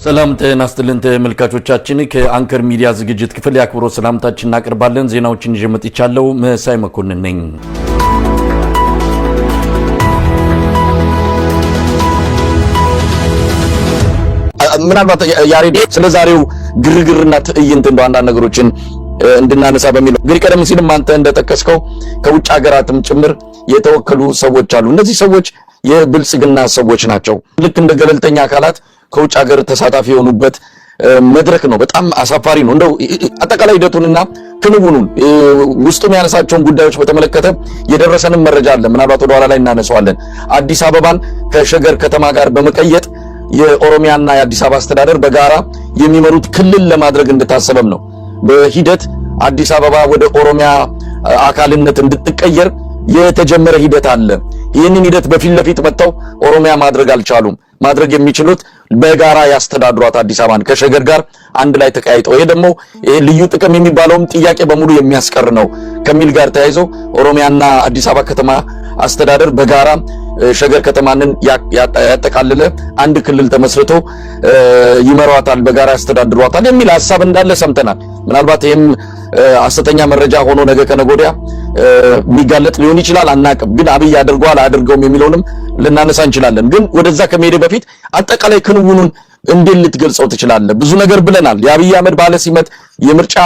ሰላም ጤና ይስጥልን ተመልካቾቻችን ከአንከር ሚዲያ ዝግጅት ክፍል ያክብሮ ሰላምታችን እናቀርባለን። ዜናዎችን ይዤ መጥቻለሁ። መሳይ መኮንን ነኝ። ምናልባት ያሬድ ስለዛሬው ግርግርና ትዕይንት እንደው አንዳንድ ነገሮችን እንድናነሳ በሚል እንግዲህ ቀደም ሲልም አንተ እንደጠቀስከው ከውጭ ሀገራትም ጭምር የተወከሉ ሰዎች አሉ። እነዚህ ሰዎች የብልጽግና ሰዎች ናቸው። ልክ እንደ ገለልተኛ አካላት ከውጭ ሀገር ተሳታፊ የሆኑበት መድረክ ነው። በጣም አሳፋሪ ነው። እንደው አጠቃላይ ሂደቱንና ክንውኑን ውስጡ የሚያነሳቸውን ጉዳዮች በተመለከተ የደረሰንም መረጃ አለ። ምናልባት ወደ ኋላ ላይ እናነሳዋለን። አዲስ አበባን ከሸገር ከተማ ጋር በመቀየጥ የኦሮሚያና የአዲስ አበባ አስተዳደር በጋራ የሚመሩት ክልል ለማድረግ እንደታሰበም ነው። በሂደት አዲስ አበባ ወደ ኦሮሚያ አካልነት እንድትቀየር የተጀመረ ሂደት አለ። ይህንን ሂደት በፊት ለፊት መጥተው ኦሮሚያ ማድረግ አልቻሉም። ማድረግ የሚችሉት በጋራ ያስተዳድሯት አዲስ አበባን ከሸገር ጋር አንድ ላይ ተቀያይጠው፣ ይሄ ደግሞ ልዩ ጥቅም የሚባለውም ጥያቄ በሙሉ የሚያስቀር ነው ከሚል ጋር ተያይዞ ኦሮሚያና አዲስ አበባ ከተማ አስተዳደር በጋራ ሸገር ከተማንን ያጠቃልለ አንድ ክልል ተመስርቶ ይመሯታል፣ በጋራ ያስተዳድሯታል የሚል ሐሳብ እንዳለ ሰምተናል። ምናልባት ይሄም ሐሰተኛ መረጃ ሆኖ ነገ ከነጎዲያ የሚጋለጥ ሊሆን ይችላል፣ አናቅም። ግን አብይ አድርጓል አድርገውም የሚለውንም ልናነሳ እንችላለን። ግን ወደዛ ከመሄድ በፊት አጠቃላይ ክንውኑን እንዴት ልትገልጸው ትችላለህ? ብዙ ነገር ብለናል። የአብይ አህመድ ባለ ሲመት የምርጫ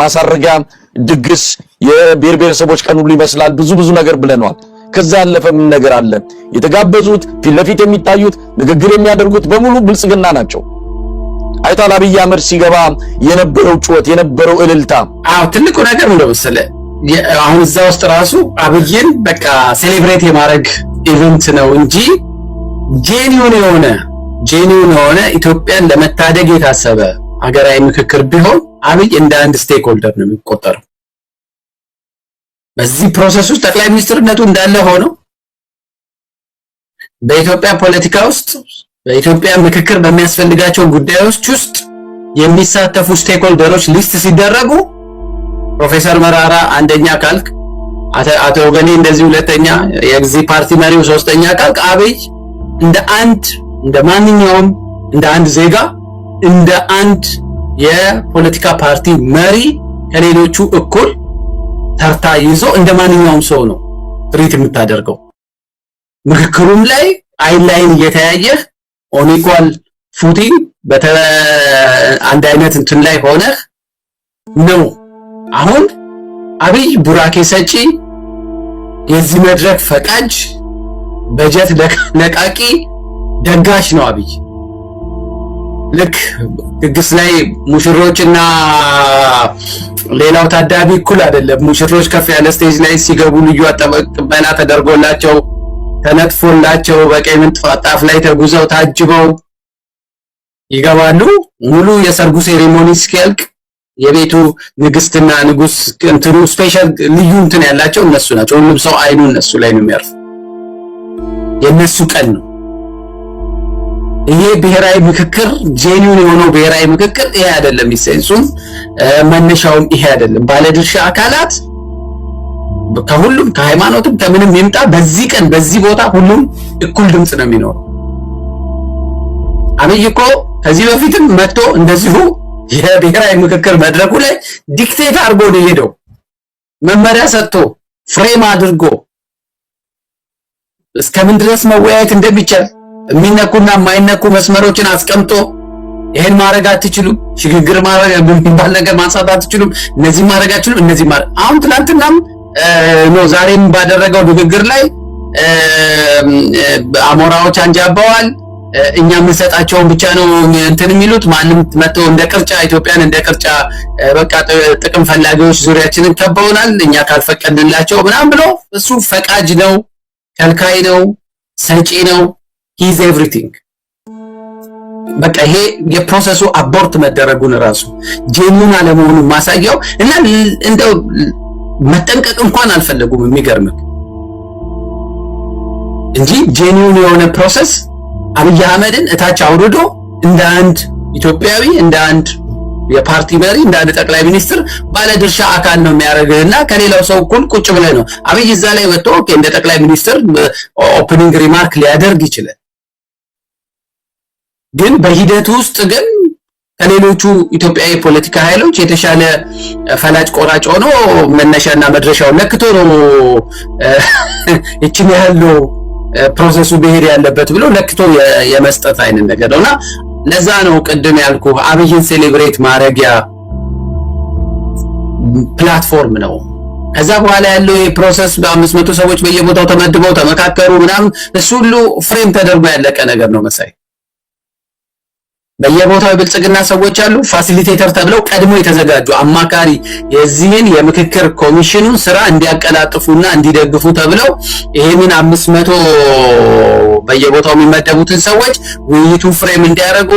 ማሳረጊያ ድግስ፣ የብሔር ብሔረሰቦች ቀን ሁሉ ይመስላል። ብዙ ነገር ብለናል። ከዛ ያለፈ ምን ነገር አለ? የተጋበዙት ፊት ለፊት የሚታዩት ንግግር የሚያደርጉት በሙሉ ብልጽግና ናቸው። አይታል አብይ አህመድ ሲገባ የነበረው ጩኸት የነበረው እልልታ። ትልቁ ነገር ነው መሰለህ አሁን እዛ ውስጥ ራሱ አብይን በቃ ሴሌብሬት የማድረግ ኢቨንት ነው እንጂ ጄኒውን የሆነ ኢትዮጵያን ለመታደግ የታሰበ ሀገራዊ ምክክር ቢሆን አብይ እንደ አንድ ስቴክ ሆልደር ነው የሚቆጠረው። በዚህ ፕሮሰስ ውስጥ ጠቅላይ ሚኒስትርነቱ እንዳለ ሆኖ በኢትዮጵያ ፖለቲካ ውስጥ በኢትዮጵያ ምክክር በሚያስፈልጋቸው ጉዳዮች ውስጥ የሚሳተፉ ስቴክ ሆልደሮች ሊስት ሲደረጉ ፕሮፌሰር መራራ አንደኛ ካልክ፣ አቶ ወገኔ እንደዚህ ሁለተኛ፣ የዚህ ፓርቲ መሪው ሶስተኛ ካልክ፣ አብይ እንደ ማንኛውም እንደ አንድ ዜጋ እንደ አንድ የፖለቲካ ፓርቲ መሪ ከሌሎቹ እኩል ተርታ ይዞ እንደ ማንኛውም ሰው ነው ትሪት የምታደርገው። ምክክሩም ላይ አይን ላይን እየተያየህ ኦን ኢኳል ፉቲንግ አንድ አይነት እንትን ላይ ሆነህ ነው። አሁን አብይ ቡራኬ ሰጪ፣ የዚህ መድረክ ፈቃጅ፣ በጀት ለቃቂ፣ ደጋሽ ነው አብይ። ልክ ድግስ ላይ ሙሽሮችና ሌላው ታዳሚ እኩል አይደለም። ሙሽሮች ከፍ ያለ ስቴጅ ላይ ሲገቡ ልዩ አቀባበል ተደርጎላቸው ተነጥፎላቸው በቀይ ምንጣፍ ላይ ተጉዘው ታጅበው ይገባሉ። ሙሉ የሰርጉ ሴሬሞኒ እስኪያልቅ የቤቱ ንግስትና ንጉስ እንትኑ ስፔሻል ልዩ እንትን ያላቸው እነሱ ናቸው። ሁሉም ሰው አይኑ እነሱ ላይ ነው የሚያርፍ። የነሱ ቀን ነው ይሄ ብሔራዊ ምክክር። ጄኒውን የሆነው ብሔራዊ ምክክር ይሄ አይደለም። ኢሴንሱም መነሻውም ይሄ አይደለም። ባለድርሻ አካላት ከሁሉም ከሃይማኖትም ከምንም ይምጣ በዚህ ቀን በዚህ ቦታ ሁሉም እኩል ድምጽ ነው የሚኖረው። አብይ እኮ ከዚህ በፊትም መጥቶ እንደዚሁ የብሔራዊ ምክክር መድረኩ ላይ ዲክቴት አድርጎ ነው የሄደው። መመሪያ ሰጥቶ ፍሬም አድርጎ እስከምን ድረስ መወያየት እንደሚቻል የሚነኩና የማይነኩ መስመሮችን አስቀምጦ ይሄን ማድረግ አትችሉም፣ ሽግግር ማድረግ የሚባል ነገር ማንሳት አትችሉም፣ እነዚህ ማድረግ አትችሉም፣ እነዚህ ማድረግ አሁን ትናንትናም ነው ዛሬም ባደረገው ንግግር ላይ አሞራዎች አንጃባዋል። እኛ የምንሰጣቸውን ብቻ ነው እንትን የሚሉት። ማንም መጥቶ እንደ ቅርጫ ኢትዮጵያን እንደ ቅርጫ በቃ ጥቅም ፈላጊዎች ዙሪያችንን ከበውናል፣ እኛ ካልፈቀድንላቸው ምናምን ብሎ እሱ ፈቃጅ ነው፣ ከልካይ ነው፣ ሰጪ ነው። ሂዝ ኤቭሪቲንግ። በቃ ይሄ የፕሮሰሱ አቦርት መደረጉን ራሱ ጄኒውን አለመሆኑን ማሳያው እና እንደው መጠንቀቅ እንኳን አልፈለጉም የሚገርምህ እንጂ ጄኒውን የሆነ ፕሮሰስ አብይ አህመድን እታች አውርዶ እንደ አንድ ኢትዮጵያዊ እንደ አንድ የፓርቲ መሪ እንደ አንድ ጠቅላይ ሚኒስትር ባለድርሻ አካል ነው የሚያደርግህና ከሌላው ሰው እኩል ቁጭ ብለህ ነው። አብይ እዛ ላይ ወጥቶ እንደ ጠቅላይ ሚኒስትር ኦፕኒንግ ሪማርክ ሊያደርግ ይችላል። ግን በሂደቱ ውስጥ ግን ከሌሎቹ ኢትዮጵያዊ ፖለቲካ ኃይሎች የተሻለ ፈላጭ ቆራጭ ሆኖ መነሻና መድረሻው ለክቶ ነው እቺን ያህል ነው ፕሮሰሱ ብሄድ ያለበት ብሎ ለክቶ የመስጠት አይነት ነገር ነውና ለዛ ነው ቅድም ያልኩ አብይን ሴሌብሬት ማድረጊያ ፕላትፎርም ነው። ከዛ በኋላ ያለው የፕሮሰስ በ500 ሰዎች በየቦታው ተመድበው ተመካከሩ ምናምን እሱ ሁሉ ፍሬም ተደርጎ ያለቀ ነገር ነው መሳይ። በየቦታው የብልጽግና ሰዎች አሉ ፋሲሊቴተር ተብለው ቀድሞ የተዘጋጁ አማካሪ የዚህን የምክክር ኮሚሽኑን ስራ እንዲያቀላጥፉና እንዲደግፉ ተብለው ይሄንን 500 በየቦታው የሚመደቡትን ሰዎች ውይይቱ ፍሬም እንዲያደርጉ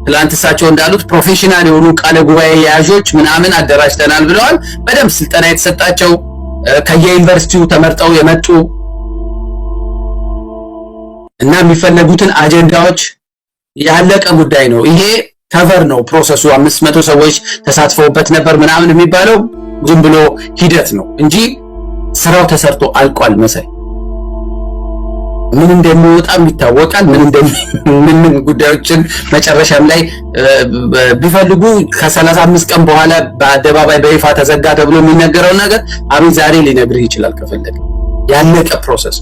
ትላንት እሳቸው እንዳሉት ፕሮፌሽናል የሆኑ ቃለ ጉባኤ ያዦች ምናምን አደራጅተናል ብለዋል። በደንብ ስልጠና የተሰጣቸው ከየዩኒቨርሲቲው ተመርጠው የመጡ እና የሚፈለጉትን አጀንዳዎች ያለቀ ጉዳይ ነው። ይሄ ከቨር ነው ፕሮሰሱ። 500 ሰዎች ተሳትፈውበት ነበር ምናምን የሚባለው ዝም ብሎ ሂደት ነው እንጂ ስራው ተሰርቶ አልቋል መሳይ። ምን እንደሚወጣም ይታወቃል። ምን ጉዳዮችን መጨረሻም ላይ ቢፈልጉ ከ35 ቀን በኋላ በአደባባይ በይፋ ተዘጋ ተብሎ የሚነገረው ነገር አብይ ዛሬ ሊነግርህ ይችላል ከፈለገ። ያለቀ ፕሮሰስ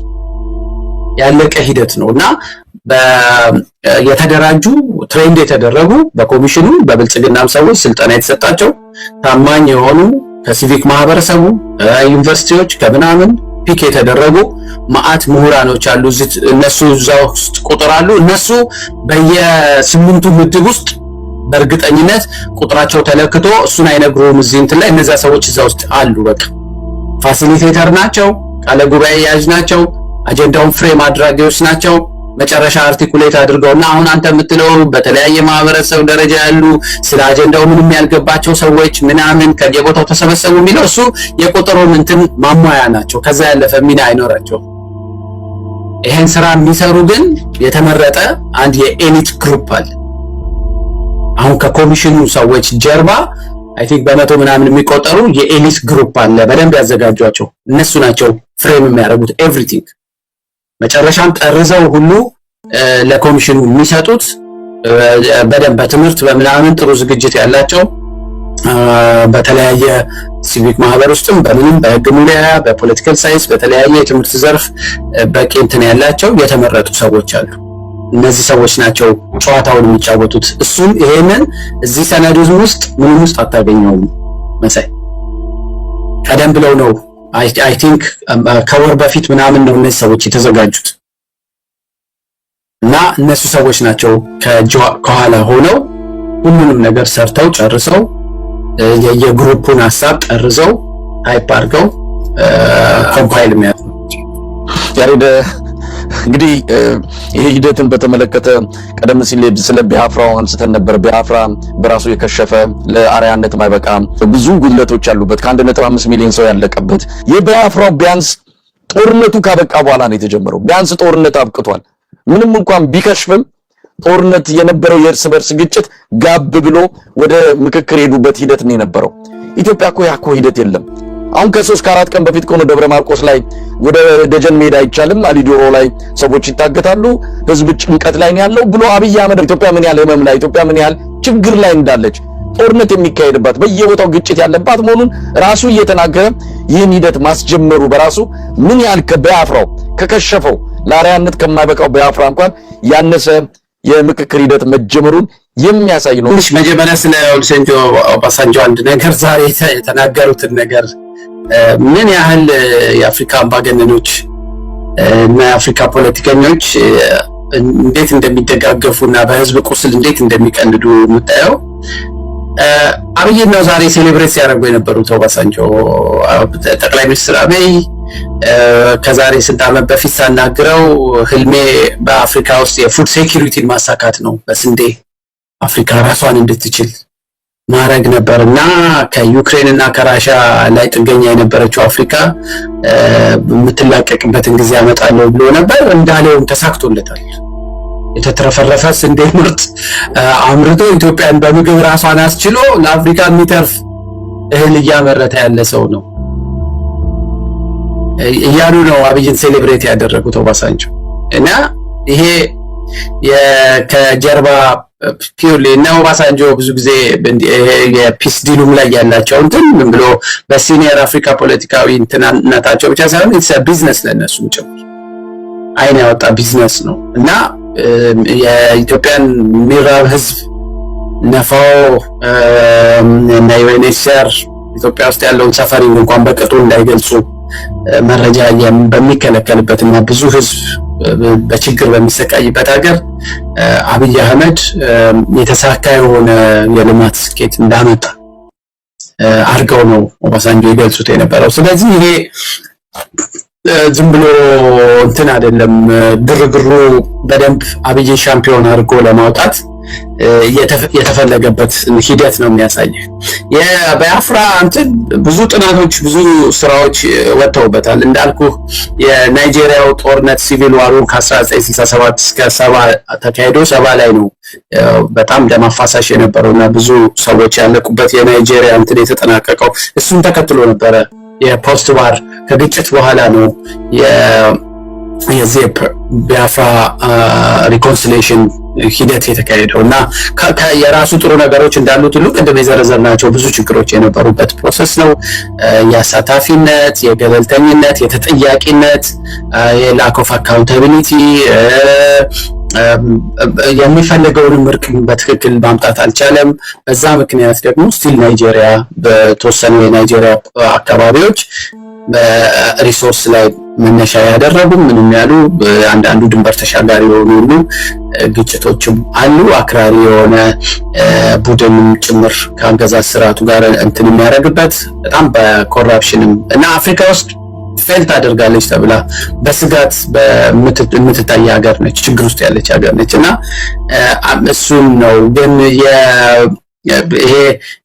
ያለቀ ሂደት ነውና የተደራጁ ትሬንድ የተደረጉ በኮሚሽኑ በብልጽግናም ሰዎች ስልጠና የተሰጣቸው ታማኝ የሆኑ ከሲቪክ ማህበረሰቡ ዩኒቨርሲቲዎች ከምናምን ፒክ የተደረጉ ማአት ምሁራኖች አሉ። እነሱ እዛው ውስጥ ቁጥር አሉ። እነሱ በየ8ቱ ምድብ ውስጥ በእርግጠኝነት ቁጥራቸው ተለክቶ እሱን አይነግሩም እዚህ እንትን ላይ እነዛ ሰዎች እዛ ውስጥ አሉ። በቃ ፋሲሊቴተር ናቸው፣ ቃለ ጉባኤ ያዥ ናቸው፣ አጀንዳውን ፍሬም አድራጊዎች ናቸው። መጨረሻ አርቲኩሌት አድርገውና አሁን አንተ የምትለው በተለያየ ማህበረሰብ ደረጃ ያሉ ስለ አጀንዳው ምንም ያልገባቸው ሰዎች ምናምን ከየቦታው ተሰበሰቡ የሚለው እሱ የቁጥሩን እንትን ማሟያ ናቸው። ከዛ ያለፈ ሚና አይኖራቸው። ይሄን ስራ የሚሰሩ ግን የተመረጠ አንድ የኤሊት ግሩፕ አለ። አሁን ከኮሚሽኑ ሰዎች ጀርባ አይ ቲንክ በመቶ ምናምን የሚቆጠሩ የኤሊት ግሩፕ አለ። በደንብ ያዘጋጇቸው እነሱ ናቸው ፍሬም የሚያደርጉት ኤቭሪቲንግ። መጨረሻም ጠርዘው ሁሉ ለኮሚሽኑ የሚሰጡት በደንብ በትምህርት በምናምን ጥሩ ዝግጅት ያላቸው በተለያየ ሲቪክ ማህበር ውስጥም በምንም በህግ ሙያ በፖለቲካል ሳይንስ በተለያየ የትምህርት ዘርፍ በቂ እንትን ያላቸው የተመረጡ ሰዎች አሉ። እነዚህ ሰዎች ናቸው ጨዋታውን የሚጫወቱት። እሱን ይሄንን እዚህ ሰነድ ውስጥ ምንም ውስጥ አታገኘውም መሳይ። ቀደም ብለው ነው አይ ቲንክ ከወር በፊት ምናምን ነው እነዚህ ሰዎች የተዘጋጁት እና እነሱ ሰዎች ናቸው ከኋላ ሆነው ሁሉንም ነገር ሰርተው ጨርሰው የግሩፑን ሐሳብ ጠርዘው ታይፕ አድርገው ኮምፓይል የሚያደርጉ። ያሬድ እንግዲህ ይሄ ሂደትን በተመለከተ ቀደም ሲል ስለ ቢያፍራው አንስተን ነበር። ቢያፍራ በራሱ የከሸፈ ለአርያነት ማይበቃ ብዙ ጉድለቶች ያሉበት ከ1.5 ሚሊዮን ሰው ያለቀበት የቢያፍራው ቢያንስ ጦርነቱ ካበቃ በኋላ ነው የተጀመረው። ቢያንስ ጦርነት አብቅቷል። ምንም እንኳን ቢከሽፍም ጦርነት የነበረው የእርስ በርስ ግጭት ጋብ ብሎ ወደ ምክክር የሄዱበት ሂደት ነው የነበረው። ኢትዮጵያ እኮ ያኮ ሂደት የለም። አሁን ከ3 ከ4 ቀን በፊት ከሆነ ደብረ ማርቆስ ላይ ወደ ደጀን መሄድ አይቻልም፣ አሊዶሮ ላይ ሰዎች ይታገታሉ፣ ህዝብ ጭንቀት ላይ ነው ያለው ብሎ አብይ አህመድ ኢትዮጵያ ምን ያህል ህመም ላይ ኢትዮጵያ ምን ያህል ችግር ላይ እንዳለች ጦርነት የሚካሄድባት በየቦታው ግጭት ያለባት መሆኑን ራሱ እየተናገረ ይህን ሂደት ማስጀመሩ በራሱ ምን ያህል ከቢያፍራው ከከሸፈው ለአርያነት ከማይበቃው ቢያፍራ እንኳን ያነሰ የምክክር ሂደት መጀመሩን የሚያሳይ ነው። መጀመሪያ ስለ ኦሉሴጉን ኦባሳንጆ አንድ ነገር ዛሬ የተናገሩትን ነገር ምን ያህል የአፍሪካ አምባገነኖች እና የአፍሪካ ፖለቲከኞች እንዴት እንደሚደጋገፉና በህዝብ ቁስል እንዴት እንደሚቀልዱ የምታየው አብይ ነው። ዛሬ ሴሌብሬት ሲያደርጉ የነበሩት ኦባሳንጆ ጠቅላይ ሚኒስትር አብይ ከዛሬ 6 ዓመት በፊት ሳናግረው ህልሜ በአፍሪካ ውስጥ የፉድ ሴኩሪቲን ማሳካት ነው፣ በስንዴ አፍሪካ ራሷን እንድትችል ማድረግ ነበርና ከዩክሬን እና ከራሻ ላይ ጥገኛ የነበረችው አፍሪካ የምትላቀቅበትን ጊዜ ያመጣለው ብሎ ነበር። እንዳለውም ተሳክቶለታል። የተትረፈረፈ ስንዴ ምርት አምርቶ ኢትዮጵያን በምግብ ራሷን አስችሎ ለአፍሪካ የሚተርፍ እህል እያመረተ ያለ ሰው ነው እያሉ ነው አብይን ሴሌብሬት ያደረጉት ኦባሳንጆ። እና ይሄ ከጀርባ ፒውርሊ እና ኦባሳንጆ ብዙ ጊዜ የፒስ ዲሉም ላይ ያላቸው እንትን ምን ብሎ በሲኒየር አፍሪካ ፖለቲካዊ እንትናነታቸው ብቻ ሳይሆን ኢትስ ቢዝነስ ለነሱም ጭምር አይን ያወጣ ቢዝነስ ነው እና የኢትዮጵያን ሚራብ ህዝብ ነፋው እና ዩኤንኤችሲአር ኢትዮጵያ ውስጥ ያለውን ሰፈሪንግ እንኳን በቅጡ እንዳይገልጹ መረጃ በሚከለከልበትና ብዙ ህዝብ በችግር በሚሰቃይበት ሀገር አብይ አህመድ የተሳካ የሆነ የልማት ስኬት እንዳመጣ አርገው ነው ኦባሳንጆ ይገልጹት የነበረው። ስለዚህ ይሄ ዝም ብሎ እንትን አይደለም፣ ግርግሩ በደንብ አብይ ሻምፒዮን አድርጎ ለማውጣት የተፈለገበት ሂደት ነው የሚያሳየው። የባያፍራ እንትን ብዙ ጥናቶች ብዙ ስራዎች ወጥተውበታል። እንዳልኩ የናይጄሪያው ጦርነት ሲቪል ዋሩ ከ1967 እስከ 70 ተካሂዶ 70 ላይ ነው በጣም ደም አፋሳሽ የነበረውና ብዙ ሰዎች ያለቁበት የናይጄሪያ እንትን የተጠናቀቀው። እሱን ተከትሎ ነበረ የፖስት ዋር ከግጭት በኋላ ነው የዚህ ቢያፍራ ሪኮንሲሌሽን ሂደት የተካሄደው እና የራሱ ጥሩ ነገሮች እንዳሉት ሁሉ ቅድም የዘረዘርናቸው ብዙ ችግሮች የነበሩበት ፕሮሰስ ነው። የአሳታፊነት፣ የገለልተኝነት፣ የተጠያቂነት፣ የላክ ኦፍ አካውንታቢሊቲ የሚፈልገውንም እርቅ በትክክል ማምጣት አልቻለም። በዛ ምክንያት ደግሞ ስቲል ናይጄሪያ በተወሰኑ የናይጄሪያ አካባቢዎች በሪሶርስ ላይ መነሻ ያደረጉ ምንም ያሉ አንዳንዱ ድንበር ተሻጋሪ የሆኑ ሁሉ ግጭቶችም አሉ። አክራሪ የሆነ ቡድንም ጭምር ከአገዛዝ ስርዓቱ ጋር እንትን የሚያደርግበት በጣም በኮራፕሽንም እና አፍሪካ ውስጥ ፌልት አድርጋለች ተብላ በስጋት የምትታይ ሀገር ነች፣ ችግር ውስጥ ያለች ሀገር ነች እና እሱን ነው ግን ይሄ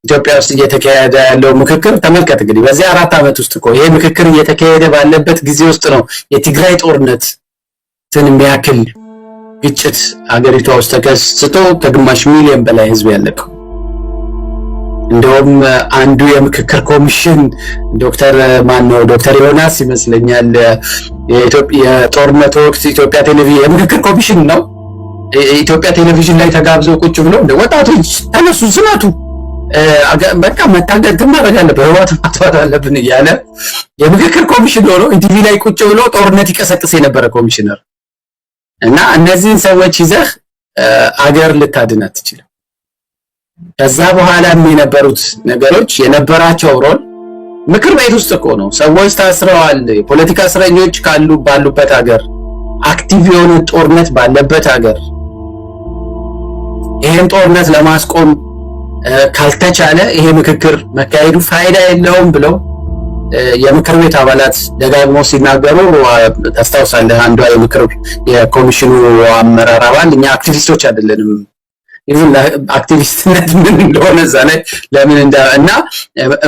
ኢትዮጵያ ውስጥ እየተካሄደ ያለው ምክክር ተመልከት። እንግዲህ በዚህ 4 ዓመት ውስጥ እኮ ይሄ ምክክር እየተካሄደ ባለበት ጊዜ ውስጥ ነው የትግራይ ጦርነት የሚያክል ግጭት ሀገሪቷ ውስጥ ተከስቶ ከግማሽ ሚሊዮን በላይ ህዝብ ያለቀው። እንደውም አንዱ የምክክር ኮሚሽን ዶክተር ዮናስ ይመስለኛል የጦርነት ወቅት ኢትዮጵያ ቴሌቪዥን የምክክር ኮሚሽን ነው ኢትዮጵያ ቴሌቪዥን ላይ ተጋብዘው ቁጭ ብሎ እንደ ወጣቶች ተነሱ ዝመቱ በቃ መታገል ማድረግ አለብን ህወሓትን ማጥፋት አለብን እያለ የምክክር ኮሚሽን ሆኖ ኢቲቪ ላይ ቁጭ ብሎ ጦርነት ይቀሰቅስ የነበረ ኮሚሽነር እና እነዚህን ሰዎች ይዘህ አገር ልታድን አትችልም። ከዛ በኋላ የነበሩት ነገሮች የነበራቸው ሮል ምክር ቤት ውስጥ እኮ ነው። ሰዎች ታስረዋል። የፖለቲካ እስረኞች ባሉበት ሀገር፣ አክቲቭ የሆነ ጦርነት ባለበት ሀገር ይሄን ጦርነት ለማስቆም ካልተቻለ ይሄ ምክክር መካሄዱ ፋይዳ የለውም ብለው የምክር ቤት አባላት ደጋግሞ ሲናገሩ ታስታውሳለህ። አንዷ የኮሚሽኑ አመራር አባል እኛ አክቲቪስቶች አይደለንም ይሁን አክቲቪስትነት ምን እንደሆነ እዛ ላይ ለምን እና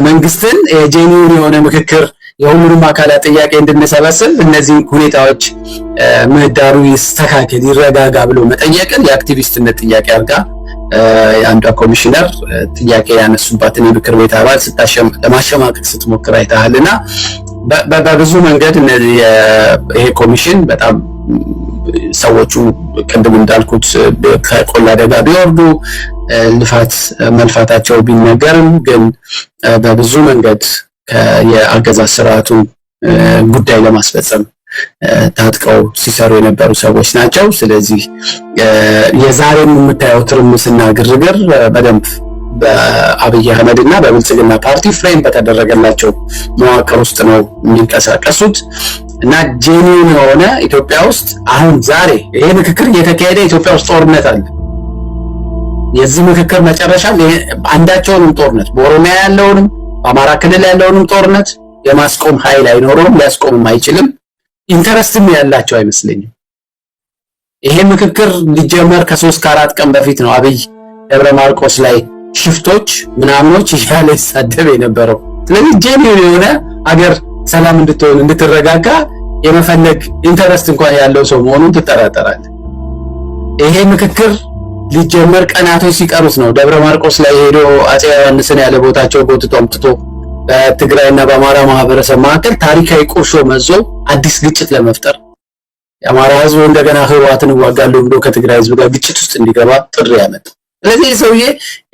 መንግስትን ጄኒውን የሆነ ምክክር የሁሉንም አካላት ጥያቄ እንድንሰበስብ እነዚህ ሁኔታዎች ምህዳሩ ይስተካከል ይረጋጋ ብሎ መጠየቅን የአክቲቪስትነት ጥያቄ አድርጋ አንዷ ኮሚሽነር ጥያቄ ያነሱባትን የምክር ቤት አባል ለማሸማቀቅ ስትሞክር አይተሃልና በብዙ መንገድ ይሄ ኮሚሽን በጣም ሰዎቹ ቅድም እንዳልኩት ከቆላ ደጋ ቢወርዱ መልፋታቸው ቢነገርም ግን በብዙ መንገድ የአገዛዝ ስርዓቱ ጉዳይ ለማስፈጸም ታጥቀው ሲሰሩ የነበሩ ሰዎች ናቸው። ስለዚህ የዛሬም የምታየው ትርምስና ግርግር በደንብ በአብይ አህመድ እና በብልጽግና ፓርቲ ፍሬም በተደረገላቸው መዋቅር ውስጥ ነው የሚንቀሳቀሱት እና ጄኒውን የሆነ ኢትዮጵያ ውስጥ አሁን ዛሬ ይሄ ምክክር እየተካሄደ ኢትዮጵያ ውስጥ ጦርነት አለ። የዚህ ምክክር መጨረሻ አንዳቸውንም ጦርነት በኦሮሚያ ያለውንም በአማራ ክልል ያለውንም ጦርነት የማስቆም ኃይል አይኖረውም፣ ሊያስቆምም አይችልም። ኢንተረስትም ያላቸው አይመስለኝም። ይሄ ምክክር ሊጀመር ከ3 ከ4 ቀን በፊት ነው አብይ ደብረ ማርቆስ ላይ ሽፍቶች ምናምኖች ይሻለ ይሳደብ የነበረው። ስለዚህ ጄኒውን የሆነ አገር ሰላም እንድትሆን እንድትረጋጋ የመፈለግ ኢንተረስት እንኳን ያለው ሰው መሆኑን ትጠራጠራለህ። ይሄ ምክክር ሊጀመር ቀናቶች ሲቀሩት ነው ደብረ ማርቆስ ላይ ሄዶ አፄ ዮሐንስን ያለ ቦታቸው ጎትቶ አምጥቶ በትግራይና በአማራ ማህበረሰብ መካከል ታሪካዊ ቁርሾ መዞ አዲስ ግጭት ለመፍጠር የአማራ ህዝብ እንደገና ህወሓትን እዋጋለሁ ብሎ ከትግራይ ህዝብ ጋር ግጭት ውስጥ እንዲገባ ጥሪ ያመጣ ስለዚህ ሰውዬ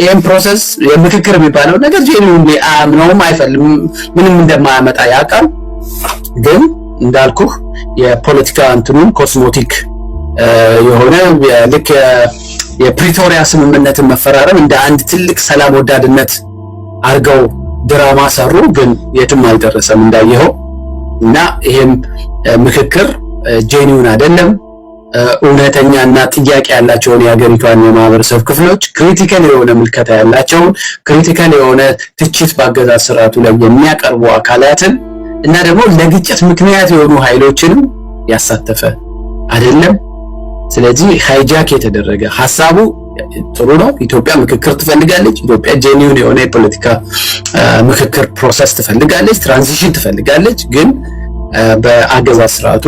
ይሄን ፕሮሰስ የምክክር የሚባለው ነገር ጄኒውን አምነውም አይፈልም ምንም እንደማያመጣ ያውቃል። ግን እንዳልኩህ የፖለቲካ እንትኑን ኮስሞቲክ የሆነ ልክ የፕሪቶሪያ ስምምነትን መፈራረም እንደ አንድ ትልቅ ሰላም ወዳድነት አርገው ድራማ ሰሩ። ግን የትም አልደረሰም እንዳየኸው። እና ይሄም ምክክር ጄኒውን አይደለም። እውነተኛና ጥያቄ ያላቸውን የሀገሪቷን የማህበረሰብ ክፍሎች ክሪቲካል የሆነ ምልከታ ያላቸውን ክሪቲካል የሆነ ትችት በአገዛዝ ስርዓቱ ላይ የሚያቀርቡ አካላትን እና ደግሞ ለግጭት ምክንያት የሆኑ ኃይሎችንም ያሳተፈ አይደለም። ስለዚህ ሃይጃክ የተደረገ ሐሳቡ ጥሩ ነው። ኢትዮጵያ ምክክር ትፈልጋለች። ኢትዮጵያ ጄኒውን የሆነ የፖለቲካ ምክክር ፕሮሰስ ትፈልጋለች፣ ትራንዚሽን ትፈልጋለች። ግን በአገዛዝ ስርዓቱ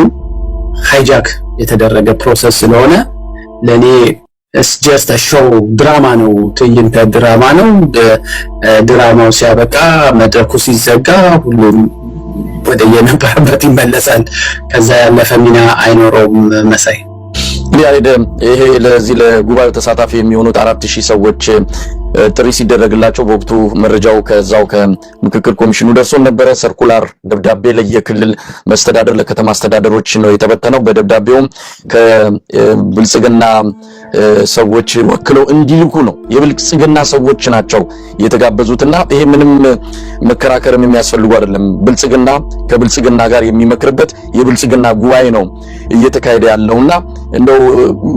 ሃይጃክ የተደረገ ፕሮሰስ ስለሆነ ለኔ ጀስት ሾው ድራማ ነው፣ ትዕይንተ ድራማ ነው። ድራማው ሲያበቃ መድረኩ ሲዘጋ ሁሉም ወደ የነበረበት ይመለሳል። ከዛ ያለፈ ሚና አይኖረውም። መሳይ ይሄ ለዚህ ለጉባኤው ተሳታፊ የሚሆኑት 4000 ሰዎች ጥሪ ሲደረግላቸው በወቅቱ መረጃው ከዛው ከምክክር ኮሚሽኑ ደርሶን ነበረ። ሰርኩላር ደብዳቤ ለየክልል መስተዳደር ለከተማ አስተዳደሮች ነው የተበተነው። በደብዳቤውም ከብልጽግና ሰዎች ወክለው እንዲልኩ ነው። የብልጽግና ሰዎች ናቸው የተጋበዙትና ይሄ ምንም መከራከርም የሚያስፈልጉ አይደለም። ብልጽግና ከብልጽግና ጋር የሚመክርበት የብልጽግና ጉባኤ ነው እየተካሄደ ያለውና እንደው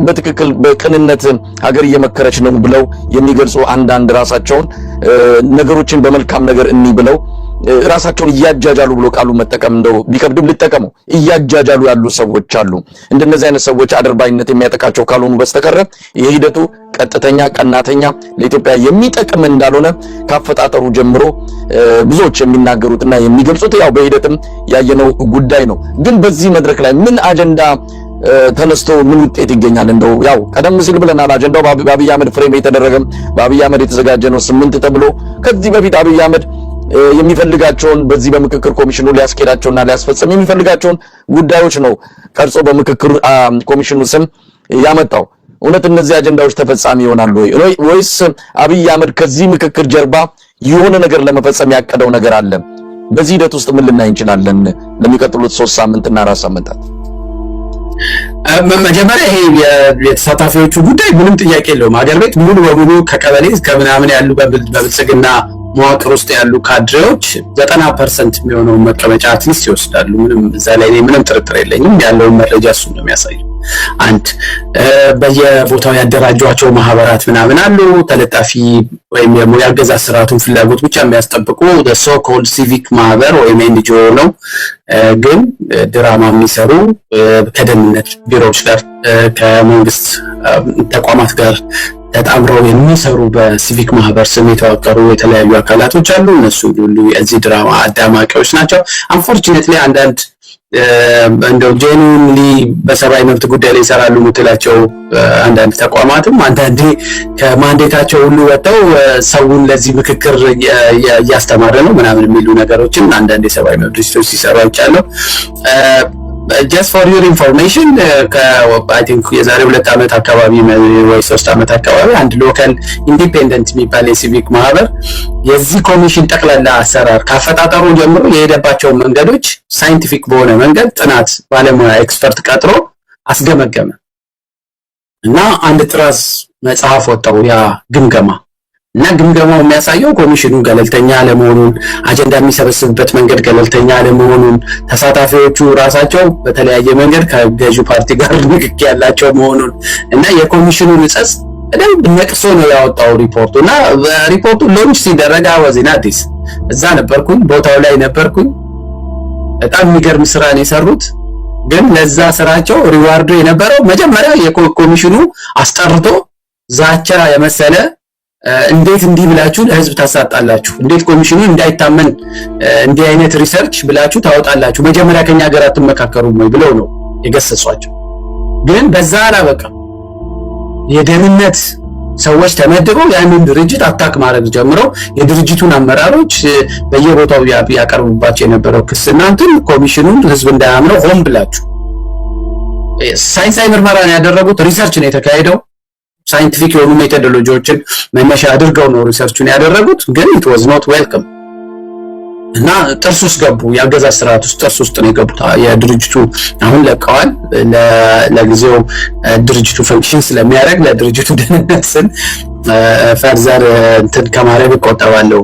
በትክክል በቅንነት ሀገር እየመከረች ነው ብለው የሚገልጹ አንዳንድ ራሳቸውን ነገሮችን በመልካም ነገር እኒ ብለው ራሳቸውን እያጃጃሉ ብሎ ቃሉ መጠቀም እንደው ቢከብድም ሊጠቀሙ እያጃጃሉ ያሉ ሰዎች አሉ። እንደነዚህ አይነት ሰዎች አድርባይነት የሚያጠቃቸው ካልሆኑ በስተቀር የሂደቱ ቀጥተኛ ቀናተኛ ለኢትዮጵያ የሚጠቅም እንዳልሆነ ካፈጣጠሩ ጀምሮ ብዙዎች የሚናገሩትና የሚገልጹት ያው በሂደትም ያየነው ጉዳይ ነው። ግን በዚህ መድረክ ላይ ምን አጀንዳ ተነስቶ ምን ውጤት ይገኛል? እንደው ያው ቀደም ሲል ብለናል። አጀንዳው በአብይ አህመድ ፍሬም የተደረገ በአብይ አህመድ የተዘጋጀ ነው 8 ተብሎ ከዚህ በፊት አብይ አህመድ የሚፈልጋቸውን በዚህ በምክክር ኮሚሽኑ ሊያስኬዳቸውና ሊያስፈጽም የሚፈልጋቸውን ጉዳዮች ነው ቀርጾ በምክክር ኮሚሽኑ ስም ያመጣው። እውነት እነዚህ አጀንዳዎች ተፈጻሚ ይሆናሉ ወይስ አብይ አህመድ ከዚህ ምክክር ጀርባ የሆነ ነገር ለመፈጸም ያቀደው ነገር አለ? በዚህ ሂደት ውስጥ ምን ልናይ እንችላለን ለሚቀጥሉት 3 ሳምንትና 4 ሳምንታት? መጀመሪያ ይሄ የተሳታፊዎቹ ጉዳይ ምንም ጥያቄ የለውም። ሀገር ቤት ሙሉ በሙሉ ከቀበሌ ከምናምን ያሉ በብልጽግና መዋቅር ውስጥ ያሉ ካድሬዎች 90% የሚሆነውን መቀመጫ አትሊስት ይወስዳሉ። ምንም እዛ ላይ ምንም ጥርጥር የለኝም። ያለውን መረጃ እሱ ነው የሚያሳየው። አንድ በየቦታው ያደራጇቸው ማህበራት ምናምን አሉ፣ ተለጣፊ ወይም የአገዛዝ ስርዓቱን ፍላጎት ብቻ የሚያስጠብቁ ሶ ኮልድ ሲቪክ ማህበር ወይም ኤንጂኦ ነው። ግን ድራማ የሚሰሩ ከደህንነት ቢሮዎች ጋር ከመንግስት ተቋማት ጋር ተጣምረው የሚሰሩ በሲቪክ ማህበር ስም የተዋቀሩ የተለያዩ አካላቶች አሉ። እነሱ ሁሉ የዚህ ድራማ አዳማቂዎች ናቸው። አንፎርቹኔትሊ አንዳንድ እንደው ጄኑዊንሊ በሰብአዊ መብት ጉዳይ ላይ ይሰራሉ የምትላቸው አንዳንድ ተቋማትም አንዳንዴ ከማንዴታቸው ሁሉ ወጥተው ሰውን ለዚህ ምክክር እያስተማረ ነው ምናምን የሚሉ ነገሮችን አንዳንድ የሰብአዊ መብት ድርጅቶች ሲሰሩ አይቻለሁ። just for your information I think የዛሬ 2 ዓመት አካባቢ ወይ 3 ዓመት አካባቢ አንድ ሎካል ኢንዲፔንደንት የሚባል የሲቪክ ማህበር የዚህ ኮሚሽን ጠቅላላ አሰራር ካፈጣጠሩ ጀምሮ የሄደባቸው መንገዶች ሳይንቲፊክ በሆነ መንገድ ጥናት ባለሙያ ኤክስፐርት ቀጥሮ አስገመገመ እና አንድ ጥራዝ መጽሐፍ ወጣው ያ ግምገማ እና ግምገማው የሚያሳየው ኮሚሽኑ ገለልተኛ አለመሆኑን፣ አጀንዳ የሚሰበስብበት መንገድ ገለልተኛ አለመሆኑን፣ ተሳታፊዎቹ ራሳቸው በተለያየ መንገድ ከገዢው ፓርቲ ጋር ንክኪ ያላቸው መሆኑን እና የኮሚሽኑ ንጸጽ በደንብ ነቅሶ ነው ያወጣው ሪፖርቱ። እና ሪፖርቱ ሎንች ሲደረግ አወዚና አዲስ እዛ ነበርኩኝ፣ ቦታው ላይ ነበርኩኝ። በጣም የሚገርም ስራ ነው የሰሩት። ግን ለዛ ስራቸው ሪዋርዱ የነበረው መጀመሪያ የኮሚሽኑ አስጠርቶ ዛቻ የመሰለ እንዴት እንዲህ ብላችሁ ለህዝብ ታሳጣላችሁ? እንዴት ኮሚሽኑ እንዳይታመን እንዲህ አይነት ሪሰርች ብላችሁ ታወጣላችሁ? መጀመሪያ ከኛ ጋር አትመካከሩም ወይ ብለው ነው የገሰጿቸው። ግን በዛ አላበቃም። የደህንነት ሰዎች ተመድበው ያንን ድርጅት አታክ ማድረግ ጀምረው የድርጅቱን አመራሮች በየቦታው ያቀርቡባቸው የነበረው ክስና እንትን ኮሚሽኑን ህዝብ እንዳያምነው ሆን ብላችሁ ሳይንሳዊ ምርመራ ነው ያደረጉት። ሪሰርች ነው የተካሄደው። ሳይንቲፊክ የሆኑ ሜቶዶሎጂዎችን መነሻ አድርገው ነው ሪሰርቹን ያደረጉት። ግን it was not welcome እና ጥርስ ውስጥ ገቡ። የአገዛዝ ስርዓት ውስጥ ጥርስ ውስጥ ነው የገቡት። የድርጅቱ አሁን ለቀዋል። ለጊዜው ድርጅቱ ፈንክሽን ስለሚያደርግ ለድርጅቱ ደህንነት ስል ፈርዘር እንትን ከማድረግ እቆጠባለሁ።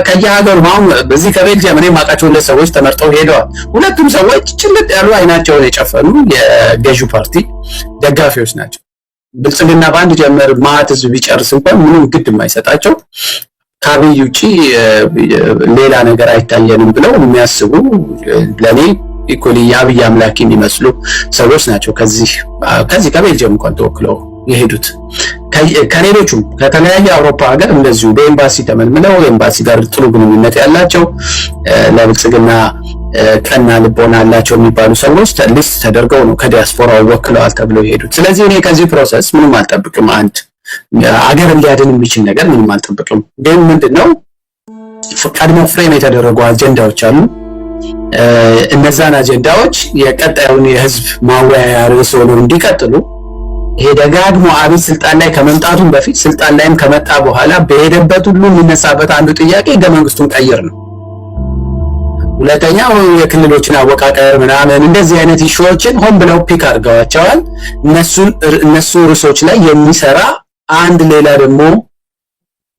ከየሀገሩ አሁን በዚህ ከቤልጅየም እኔ የማውቃቸው ሁለት ሰዎች ተመርጠው ሄደዋል። ሁለቱም ሰዎች ጭልጥ ያሉ አይናቸውን የጨፈኑ የገዢው ፓርቲ ደጋፊዎች ናቸው። ብልጽግና በአንድ ጀመር ማት ህዝብ ቢጨርስ እንኳን ምንም ግድ የማይሰጣቸው ከአብይ ውጪ ሌላ ነገር አይታየንም ብለው የሚያስቡ ለኔ ኢኮሊ የአብይ አምላክ የሚመስሉ ሰዎች ናቸው። ከዚህ ከቤልጅየም እንኳን ተወክለው የሄዱት ከሌሎቹም ከተለያየ አውሮፓ ሀገር እንደዚሁ በኤምባሲ ተመልምለው ኤምባሲ ጋር ጥሩ ግንኙነት ያላቸው ለብልጽግና ቀና ልቦና ያላቸው የሚባሉ ሰዎች ሊስት ተደርገው ነው ከዲያስፖራው ወክለዋል ተብለው የሄዱት። ስለዚህ እኔ ከዚህ ፕሮሰስ ምንም አልጠብቅም። አንድ አገር ሊያድን የሚችል ነገር ምንም አልጠብቅም። ግን ምንድነው ቀድሞ ፍሬም የተደረጉ አጀንዳዎች አሉ። እነዛን አጀንዳዎች የቀጣዩን የህዝብ ማወያያ ርዕስ ሆነው እንዲቀጥሉ ይሄ ደጋግሞ አብይ ስልጣን ላይ ከመምጣቱን በፊት ስልጣን ላይም ከመጣ በኋላ በሄደበት ሁሉ የሚነሳበት አንዱ ጥያቄ ህገ መንግስቱን ቀይር ነው። ሁለተኛው የክልሎችን አወቃቀር ምናምን እንደዚህ አይነት ኢሹዎችን ሆን ብለው ፒክ አድርገዋቸዋል። እነሱ ርዕሶች ላይ የሚሰራ አንድ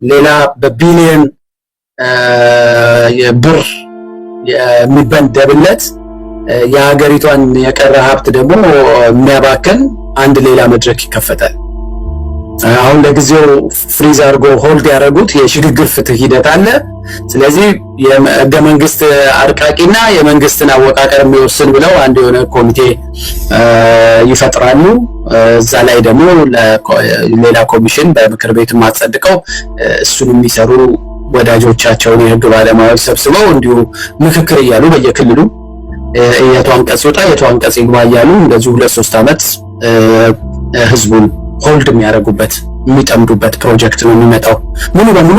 ሌላ በቢሊየን ብር የሚበንደብለት የሀገሪቷን የቀረ ሀብት ደግሞ የሚያባክን አንድ ሌላ መድረክ ይከፈታል። አሁን ለጊዜው ፍሪዝ አድርጎ ሆልድ ያደረጉት የሽግግር ፍትህ ሂደት አለ። ስለዚህ የህገ መንግስት አርቃቂና የመንግስትን አወቃቀር የሚወስን ብለው አንድ የሆነ ኮሚቴ ይፈጥራሉ። እዛ ላይ ደግሞ ሌላ ኮሚሽን በምክር ቤት ማጸድቀው እሱን የሚሰሩ ወዳጆቻቸውን የህግ ባለሙያዎች ሰብስበው እንዲሁ ምክክር እያሉ በየክልሉ የቱ አንቀጽ ይወጣ የቱ አንቀጽ ይግባ እያሉ እንደዚሁ 2-3 ዓመት ህዝቡን ሆልድ የሚያደርጉበት የሚጠምዱበት ፕሮጀክት ነው የሚመጣው። ሙሉ በሙሉ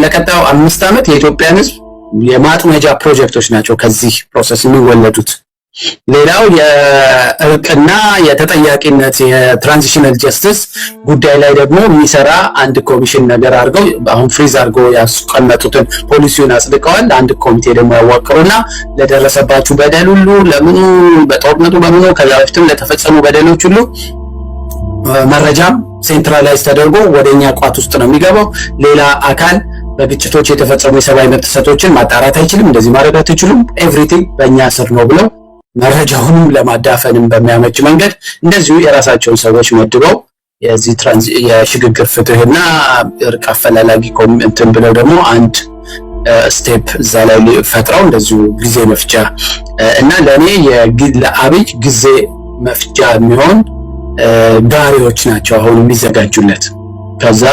ለቀጣዩ 5 ዓመት የኢትዮጵያን ህዝብ የማጥመጃ ፕሮጀክቶች ናቸው ከዚህ ፕሮሰስ የሚወለዱት። ሌላው የእርቅና የተጠያቂነት የትራንዚሽናል ጀስቲስ ጉዳይ ላይ ደግሞ የሚሰራ አንድ ኮሚሽን ነገር አድርገው አሁን ፍሪዝ አድርገው ያስቀመጡትን ፖሊሲውን አጽድቀዋል። አንድ ኮሚቴ ደግሞ ያዋቀሩና ለደረሰባችሁ በደል ሁሉ ለምኑ በጦርነቱ በምኑ ከዛ በፊትም ለተፈጸሙ በደሎች ሁሉ መረጃም ሴንትራላይዝ ተደርጎ ወደኛ ቋት ውስጥ ነው የሚገባው። ሌላ አካል በግጭቶች የተፈጸሙ የሰብአዊ መብት ጥሰቶችን ማጣራት አይችልም፣ እንደዚህ ማድረግ አትችሉም፣ ኤቭሪቲንግ በእኛ ስር ነው ብለው መረጃውንም ለማዳፈንም በሚያመች መንገድ እንደዚሁ የራሳቸውን ሰዎች መድበው የዚህ የሽግግር ፍትህና እርቅ አፈላላጊ እንትን ብለው ደግሞ አንድ ስቴፕ እዛ ላይ ፈጥረው እንደዚሁ ጊዜ መፍጃ እና ለእኔ ለአብይ ጊዜ መፍጃ የሚሆን ጋሪዎች ናቸው አሁን የሚዘጋጁለት። ከዛ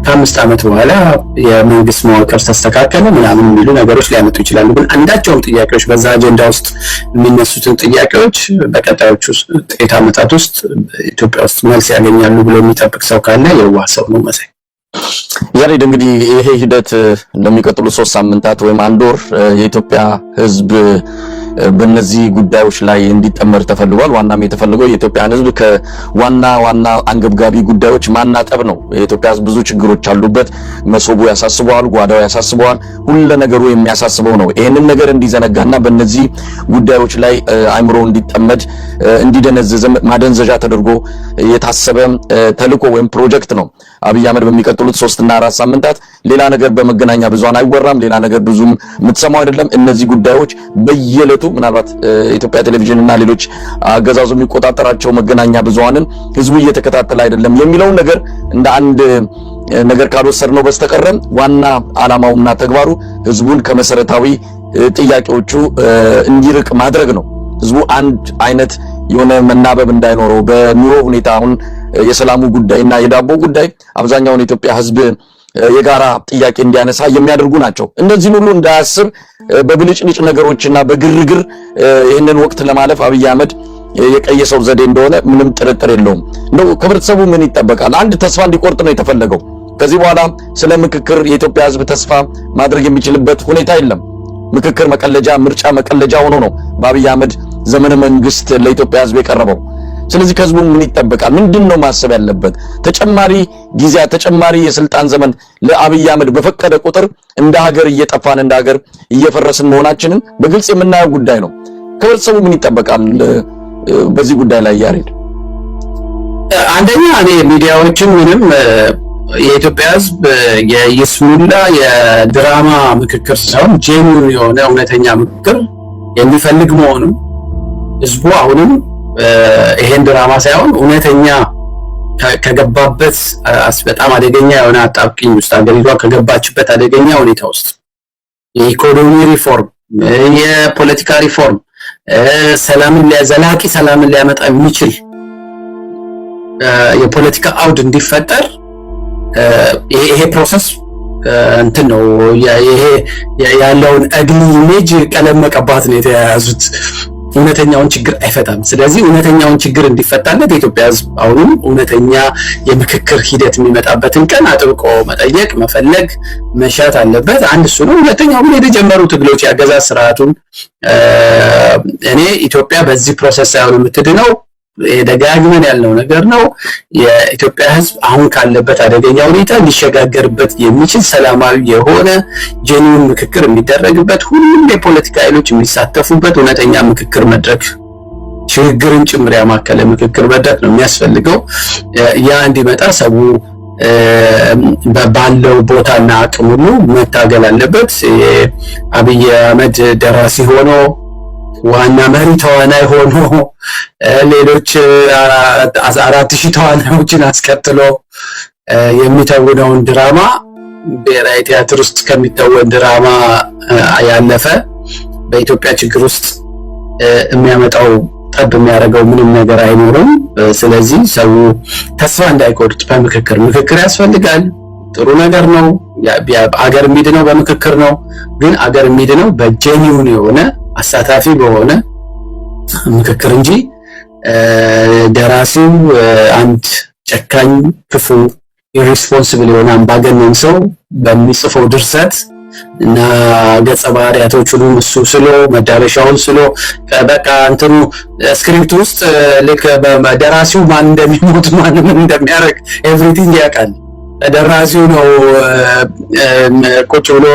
ከ5 ዓመት በኋላ የመንግስት መዋቅር ተስተካከለ ምናምን የሚሉ ነገሮች ሊያመጡ ይችላሉ። ግን አንዳቸውም ጥያቄዎች በዛ አጀንዳ ውስጥ የሚነሱትን ጥያቄዎች በቀጣዮቹ ጥቂት ዓመታት ውስጥ ኢትዮጵያ ውስጥ መልስ ያገኛሉ ብሎ የሚጠብቅ ሰው ካለ የዋህ ሰው ነው መሰለኝ። ያሬድ እንግዲህ ይሄ ሂደት ለሚቀጥሉ 3 ሳምንታት ወይም 1 ወር የኢትዮጵያ ህዝብ በእነዚህ ጉዳዮች ላይ እንዲጠመር ተፈልጓል። ዋናም የተፈለገው የኢትዮጵያን ህዝብ ከዋና አንገብጋቢ ጉዳዮች ማናጠብ ነው። የኢትዮጵያ ህዝብ ብዙ ችግሮች አሉበት። መሶቡ ያሳስበዋል፣ ጓዳው ያሳስበዋል፣ ሁሉ ነገሩ የሚያሳስበው ነው። ይሄንን ነገር እንዲዘነጋና በእነዚህ ጉዳዮች ላይ አእምሮ እንዲጠመድ እንዲደነዘዘ ማደንዘዣ ተደርጎ የታሰበ ተልዕኮ ወይም ፕሮጀክት ነው። አብይ አህመድ በሚቀጥሉት 3 እና 4 ሳምንታት ሌላ ነገር በመገናኛ ብዙሃን አይወራም፣ ሌላ ነገር ብዙም የምትሰማው አይደለም። እነዚህ ጉዳዮች በየዕለቱ ምናልባት ኢትዮጵያ ቴሌቪዥን እና ሌሎች አገዛዙ የሚቆጣጠራቸው መገናኛ ብዙሃንን ህዝቡ እየተከታተለ አይደለም የሚለው ነገር እንደ አንድ ነገር ካልወሰድነው በስተቀር ዋና ዓላማውና ተግባሩ ህዝቡን ከመሰረታዊ ጥያቄዎቹ እንዲርቅ ማድረግ ነው። ህዝቡ አንድ አይነት የሆነ መናበብ እንዳይኖረው በኑሮ ሁኔታ አሁን የሰላሙ ጉዳይና የዳቦ ጉዳይ አብዛኛውን የኢትዮጵያ ህዝብ የጋራ ጥያቄ እንዲያነሳ የሚያደርጉ ናቸው። እነዚህን ሁሉ እንዳያስብ በብልጭልጭ ነገሮችና በግርግር ይህንን ወቅት ለማለፍ አብይ አህመድ የቀየሰው ዘዴ እንደሆነ ምንም ጥርጥር የለውም። እንደው ከህብረተሰቡ ምን ይጠበቃል? አንድ ተስፋ እንዲቆርጥ ነው የተፈለገው። ከዚህ በኋላ ስለ ምክክር የኢትዮጵያ ህዝብ ተስፋ ማድረግ የሚችልበት ሁኔታ የለም። ምክክር መቀለጃ፣ ምርጫ መቀለጃ ሆኖ ነው በአብይ አህመድ ዘመነ መንግስት ለኢትዮጵያ ህዝብ የቀረበው። ስለዚህ ከህዝቡ ምን ይጠበቃል? ምንድነው ማሰብ ያለበት? ተጨማሪ ጊዜ ተጨማሪ የስልጣን ዘመን ለአብይ አህመድ በፈቀደ ቁጥር እንደ ሀገር እየጠፋን እንደ ሀገር እየፈረስን መሆናችንን በግልጽ የምናየው ጉዳይ ነው። ከህብረተሰቡ ምን ይጠበቃል በዚህ ጉዳይ ላይ ያሬድ? አንደኛ እኔ ሚዲያዎችን ምንም የኢትዮጵያ ህዝብ የይስሙላ የድራማ ምክክር ሳይሆን ጄኒውን የሆነ እውነተኛ ምክክር የሚፈልግ መሆኑን ህዝቡ አሁንም ይሄን ድራማ ሳይሆን እውነተኛ ከገባበት በጣም አደገኛ የሆነ አጣብቂኝ ውስጥ አገሪቷ ከገባችበት አደገኛ ሁኔታ ውስጥ የኢኮኖሚ ሪፎርም፣ የፖለቲካ ሪፎርም፣ ዘላቂ ሰላምን ሊያመጣ የሚችል የፖለቲካ አውድ እንዲፈጠር ይሄ ፕሮሰስ እንትን ነው። ይሄ ያለውን አግሊ ኢሜጅ ቀለም መቀባት ነው የተያያዙት። እውነተኛውን ችግር አይፈታም። ስለዚህ እውነተኛውን ችግር እንዲፈታለት የኢትዮጵያ ህዝብ አሁንም እውነተኛ የምክክር ሂደት የሚመጣበትን ቀን አጥብቆ መጠየቅ፣ መፈለግ፣ መሻት አለበት። አንድ እሱ ነው። ሁለተኛው ግን የተጀመሩ ትግሎች ያገዛዝ ስርዓቱን እኔ ኢትዮጵያ በዚህ ፕሮሰስ ሳይሆን የምትድነው ደጋግመን ያልነው ነገር ነው። የኢትዮጵያ ህዝብ አሁን ካለበት አደገኛ ሁኔታ ሊሸጋገርበት የሚችል ሰላማዊ የሆነ ጄኒውን ምክክር የሚደረግበት ሁሉም የፖለቲካ ኃይሎች የሚሳተፉበት እውነተኛ ምክክር መድረክ ሽግግርን ጭምር ያማከለ ምክክር መድረክ ነው የሚያስፈልገው። ያ እንዲመጣ ሰው ባለው ቦታና አቅም ሁሉ መታገል አለበት። አብይ አህመድ ደራሲ ሆኖ ዋና መሪ ተዋናይ ሆኖ ሌሎች 4000 ተዋናዮችን አስከትሎ የሚተውነውን ድራማ ብሔራዊ ቲያትር ውስጥ ከሚተወን ድራማ ያለፈ በኢትዮጵያ ችግር ውስጥ የሚያመጣው ጠብ የሚያደርገው ምንም ነገር አይኖርም። ስለዚህ ሰው ተስፋ እንዳይቆርጥ ምክክር ያስፈልጋል። ጥሩ ነገር ነው። አገር የሚድነው በምክክር ነው። ግን አገር የሚድነው በጄኒውን የሆነ አሳታፊ በሆነ ምክክር እንጂ ደራሲው አንድ ጨካኝ፣ ክፉ፣ ኢሪስፖንሲብል የሆነ አምባገነን ሰው በሚጽፈው ድርሰት እና ገጸ ባህሪያቶቹን እሱ ስሎ መዳረሻውን ስሎ በቃ እንትኑ ስክሪፕት ውስጥ ልክ በደራሲው ማን እንደሚሞት ማን እንደሚያደርግ ኤቭሪቲንግ ያውቃል። ደራሲው ነው ቁጭ ብሎ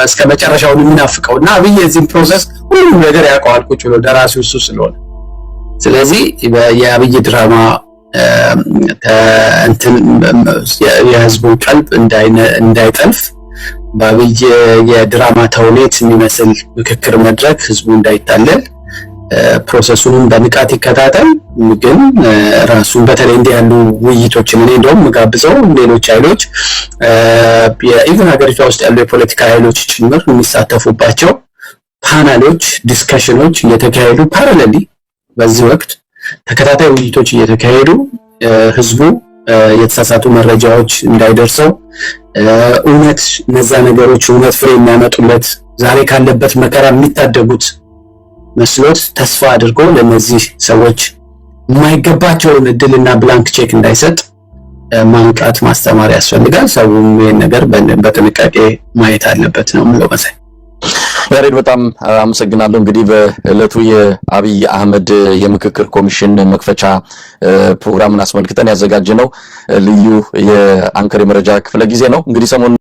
እስከ መጨረሻው የሚናፍቀው እና አብይ የዚህ ፕሮሰስ ሁሉም ነገር ያውቀዋል ቁጭ ብሎ ደራሲው እሱ ስለሆነ። ስለዚህ የአብይ ድራማ እንትን የህዝቡን ቀልብ እንዳይጠልፍ በአብይ የድራማ ተውኔት የሚመስል ምክክር መድረክ ህዝቡ እንዳይታለል ፕሮሰሱን በንቃት ይከታተል። ግን ራሱን በተለይ እንዲህ ያሉ ውይይቶችን እኔ እንደውም ጋብዘው ሌሎች ኃይሎች የኢቭን ሀገሪቷ ውስጥ ያሉ የፖለቲካ ኃይሎች ጭምር የሚሳተፉባቸው ፓናሎች፣ ዲስከሽኖች እየተካሄዱ ፓራሌሊ በዚህ ወቅት ተከታታይ ውይይቶች እየተካሄዱ ህዝቡ የተሳሳቱ መረጃዎች እንዳይደርሰው እውነት እነዛ ነገሮች እውነት ፍሬ የሚያመጡለት ዛሬ ካለበት መከራ የሚታደጉት መስሎት ተስፋ አድርጎ ለነዚህ ሰዎች የማይገባቸውን እድልና ብላንክ ቼክ እንዳይሰጥ ማንቃት ማስተማር ያስፈልጋል። ሰውም ይሄን ነገር በጥንቃቄ ማየት አለበት ነው የምለው። መሳይ ያሬድ በጣም አመሰግናለሁ። እንግዲህ በእለቱ የአብይ አህመድ የምክክር ኮሚሽን መክፈቻ ፕሮግራምን አስመልክተን ያዘጋጀነው ልዩ የአንከር የመረጃ ክፍለ ጊዜ ነው። እንግዲህ ሰሞኑን